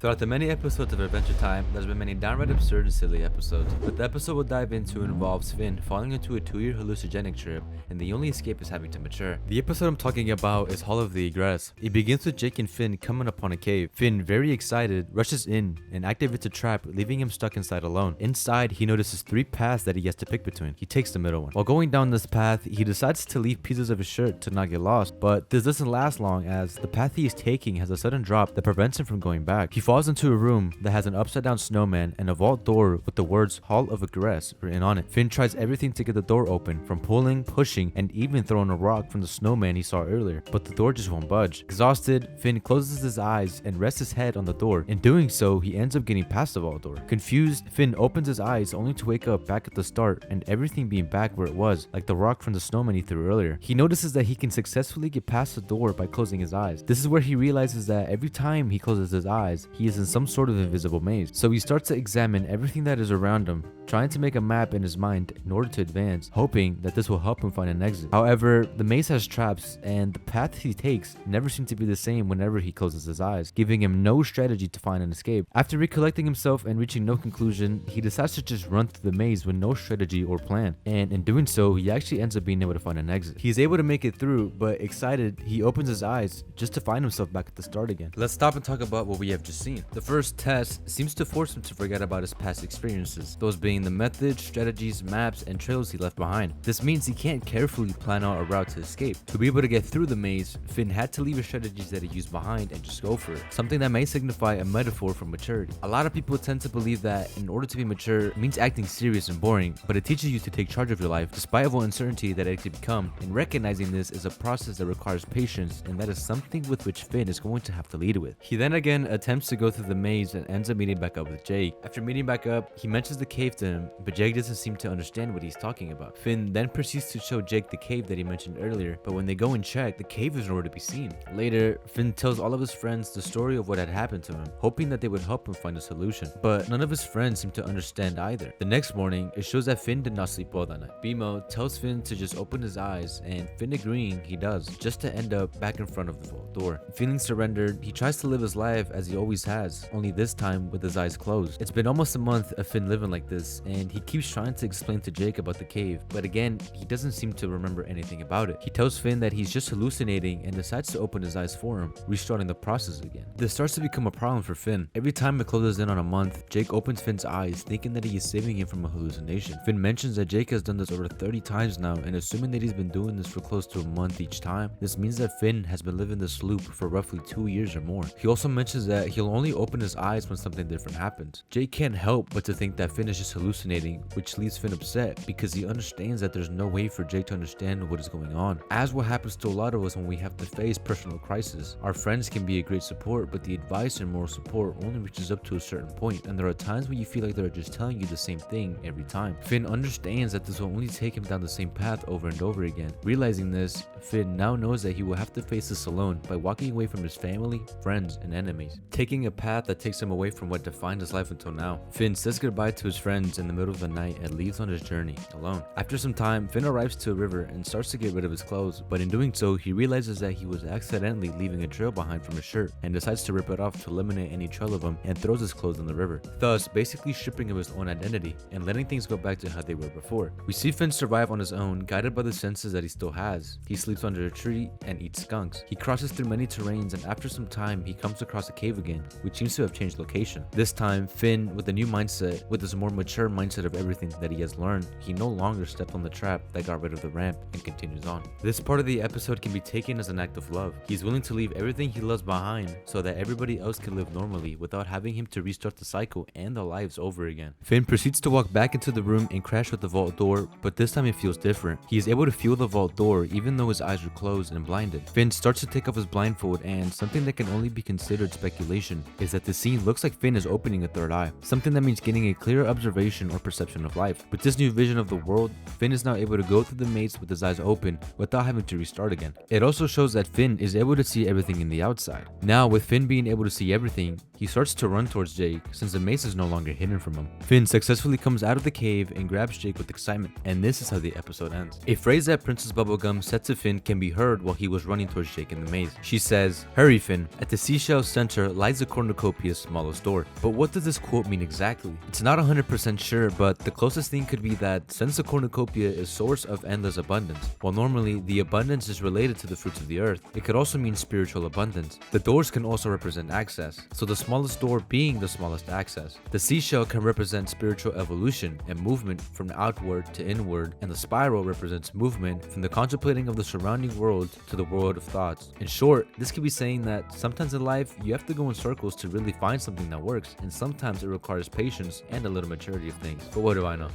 Throughout the many episodes of Adventure Time, there's been many downright absurd and silly episodes, but the episode we'll dive into involves Finn falling into a 2-year hallucinogenic trip, and the only escape is having to mature. The episode I'm talking about is Hall of the Egress. It begins with Jake and Finn coming upon a cave. Finn, very excited, rushes in and activates a trap, leaving him stuck inside alone. Inside, he notices 3 paths that he has to pick between. He takes the middle one. While going down this path, he decides to leave pieces of his shirt to not get lost, but this doesn't last long as the path he is taking has a sudden drop that prevents him from going back. He falls into a room that has an upside down snowman and a vault door with the words Hall of Egress written on it. Finn tries everything to get the door open, from pulling, pushing, and even throwing a rock from the snowman he saw earlier, but the door just won't budge. Exhausted, Finn closes his eyes and rests his head on the door. In doing so, he ends up getting past the vault door. Confused, Finn opens his eyes only to wake up back at the start and everything being back where it was, like the rock from the snowman he threw earlier. He notices that he can successfully get past the door by closing his eyes. This is where he realizes that every time he closes his eyes, he is in some sort of invisible maze. So he starts to examine everything that is around him, trying to make a map in his mind in order to advance, hoping that this will help him find an exit. However, the maze has traps, and the path he takes never seems to be the same whenever he closes his eyes, giving him no strategy to find an escape. After recollecting himself and reaching no conclusion, he decides to just run through the maze with no strategy or plan, and in doing so, he actually ends up being able to find an exit. He is able to make it through, but excited, he opens his eyes just to find himself back at the start again. Let's stop and talk about what we have just seen. The first test seems to force him to forget about his past experiences, those being the methods, strategies, maps, and trails he left behind. This means he can't carefully plan out a route to escape. To be able to get through the maze, Finn had to leave his strategies that he used behind and just go for it, something that may signify a metaphor for maturity. A lot of people tend to believe that in order to be mature means acting serious and boring, but it teaches you to take charge of your life despite of what uncertainty that it could become, and recognizing this is a process that requires patience, and that is something with which Finn is going to have to lead with. He then again attempts to go through the maze and ends up meeting back up with Jake. After meeting back up, he mentions the cave to him, but Jake doesn't seem to understand what he's talking about. Finn then proceeds to show Jake the cave that he mentioned earlier, but when they go and check, the cave is nowhere to be seen. Later, Finn tells all of his friends the story of what had happened to him, hoping that they would help him find a solution, but none of his friends seem to understand either. The next morning, it shows that Finn did not sleep well that night. Bimo tells Finn to just open his eyes, and Finn agreeing he does, just to end up back in front of the vault door. Feeling surrendered, he tries to live his life as he always has, only this time with his eyes closed. It's been almost a month of Finn living like this, and he keeps trying to explain to Jake about the cave, but again, he doesn't seem to remember anything about it. He tells Finn that he's just hallucinating and decides to open his eyes for him, restarting the process again. This starts to become a problem for Finn. Every time it closes in on a month, Jake opens Finn's eyes, thinking that he is saving him from a hallucination. Finn mentions that Jake has done this over 30 times now, and assuming that he's been doing this for close to a month each time, this means that Finn has been living this loop for roughly 2 years or more. He also mentions that he'll only open his eyes when something different happens. Jake can't help but to think that Finn is just hallucinating, which leaves Finn upset because he understands that there's no way for Jake to understand what is going on. As what happens to a lot of us when we have to face personal crisis, our friends can be a great support, but the advice and moral support only reaches up to a certain point, and there are times when you feel like they're just telling you the same thing every time. Finn understands that this will only take him down the same path over and over again. Realizing this, Finn now knows that he will have to face this alone by walking away from his family, friends, and enemies, taking a path that takes him away from what defined his life until now. Finn says goodbye to his friends in the middle of the night and leaves on his journey alone. After some time, Finn arrives to a river and starts to get rid of his clothes, but in doing so, he realizes that he was accidentally leaving a trail behind from his shirt and decides to rip it off to eliminate any trail of him and throws his clothes in the river, thus basically stripping of his own identity and letting things go back to how they were before. We see Finn survive on his own, guided by the senses that he still has. He sleeps under a tree and eats skunks. He crosses through many terrains, and after some time, he comes across a cave again, which seems to have changed location. This time, Finn, with a new mindset, with his more mature mindset of everything that he has learned, he no longer steps on the trap that got rid of the ramp and continues on. This part of the episode can be taken as an act of love. He's willing to leave everything he loves behind so that everybody else can live normally without having him to restart the cycle and their lives over again. Finn proceeds to walk back into the room and crash with the vault door, but this time it feels different. He is able to feel the vault door even though his eyes were closed and blinded. Finn starts to take off his blindfold, and something that can only be considered speculation is that the scene looks like Finn is opening a third eye, something that means getting a clear observation or perception of life. With this new vision of the world, Finn is now able to go through the maze with his eyes open without having to restart again. It also shows that Finn is able to see everything in the outside. Now, with Finn being able to see everything, he starts to run towards Jake since the maze is no longer hidden from him. Finn successfully comes out of the cave and grabs Jake with excitement, and this is how the episode ends. A phrase that Princess Bubblegum said to Finn can be heard while he was running towards Jake in the maze. She says, "Hurry, Finn. At the seashell center lies a cornucopia's smallest door. But what does this quote mean exactly? It's not 100% sure, but the closest thing could be that since the cornucopia is source of endless abundance, while normally the abundance is related to the fruits of the earth, it could also mean spiritual abundance. The doors can also represent access, so the smallest door being the smallest access. The seashell can represent spiritual evolution and movement from outward to inward, and the spiral represents movement from the contemplating of the surrounding world to the world of thoughts. In short, this could be saying that sometimes in life you have to go in circles to really find something that works, and sometimes it requires patience and a little maturity of things. But what do I know?